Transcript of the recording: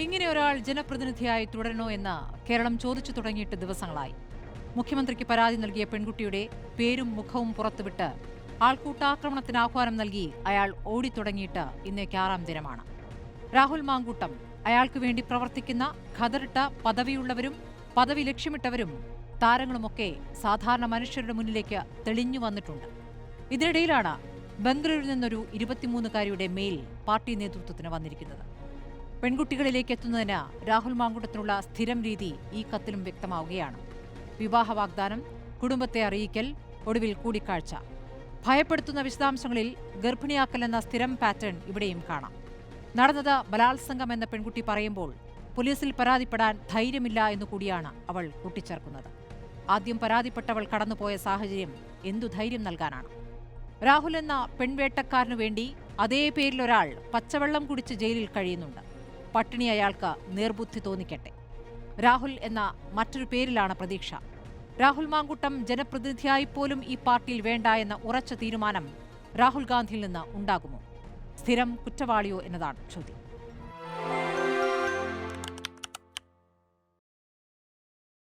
ഇങ്ങനെ ഒരാൾ ജനപ്രതിനിധിയായി തുടരണോ എന്ന് കേരളം ചോദിച്ചു തുടങ്ങിയിട്ട് ദിവസങ്ങളായി. മുഖ്യമന്ത്രിക്ക് പരാതി നൽകിയ പെൺകുട്ടിയുടെ പേരും മുഖവും പുറത്തുവിട്ട് ആൾക്കൂട്ടാക്രമണത്തിന് ആഹ്വാനം നൽകി അയാൾ ഓടിത്തുടങ്ങിയിട്ട് ഇന്നേക്ക് 6-ാം ദിനമാണ്. രാഹുൽ മാങ്കൂട്ടം അയാൾക്ക് വേണ്ടി പ്രവർത്തിക്കുന്ന ഖദറിട്ട പദവിയുള്ളവരും പദവി ലക്ഷ്യമിട്ടവരും താരങ്ങളുമൊക്കെ സാധാരണ മനുഷ്യരുടെ മുന്നിലേക്ക് തെളിഞ്ഞു വന്നിട്ടുണ്ട്. ഇതിനിടയിലാണ് ബംഗളൂരുവിൽ നിന്നൊരു 23-കാരിയുടെ മെയിൽ പാർട്ടി നേതൃത്വത്തിന് വന്നിരിക്കുന്നത്. പെൺകുട്ടികളിലേക്ക് എത്തുന്നതിന് രാഹുൽ മാങ്കൂട്ടത്തിനുള്ള സ്ഥിരം രീതി ഈ കത്തിലും വ്യക്തമാവുകയാണ്. വിവാഹ വാഗ്ദാനം, കുടുംബത്തെ അറിയിക്കൽ, ഒടുവിൽ കൂടിക്കാഴ്ച. ഭയപ്പെടുത്തുന്ന വിശദാംശങ്ങളിൽ ഗർഭിണിയാക്കൽ എന്ന സ്ഥിരം പാറ്റേൺ ഇവിടെയും കാണാം. നടന്നത് ബലാത്സംഗം എന്ന പെൺകുട്ടി പറയുമ്പോൾ പോലീസിൽ പരാതിപ്പെടാൻ ധൈര്യമില്ല എന്നുകൂടിയാണ് അവൾ കൂട്ടിച്ചേർക്കുന്നത്. ആദ്യം പരാതിപ്പെട്ടവൾ കടന്നുപോയ സാഹചര്യം എന്തു ധൈര്യം നൽകാനാണ്? രാഹുൽ എന്ന പെൺവേട്ടക്കാരനു വേണ്ടി അതേ പേരിലൊരാൾ പച്ചവെള്ളം കുടിച്ച് ജയിലിൽ കഴിയുന്നുണ്ട്. പട്ടിണി അയാൾക്ക് നേർബുദ്ധി തോന്നിക്കട്ടെ. രാഹുൽ എന്ന മറ്റൊരു പേരിലാണ് പ്രതീക്ഷ. രാഹുൽ മാങ്കൂട്ടം ജനപ്രതിനിധിയായിപ്പോലും ഈ പാർട്ടിയിൽ വേണ്ട എന്ന ഉറച്ച തീരുമാനം രാഹുൽ ഗാന്ധിയിൽ നിന്ന് ഉണ്ടാകുമോ? സ്ഥിരം കുറ്റവാളിയോ എന്നതാണ് ചോദ്യം.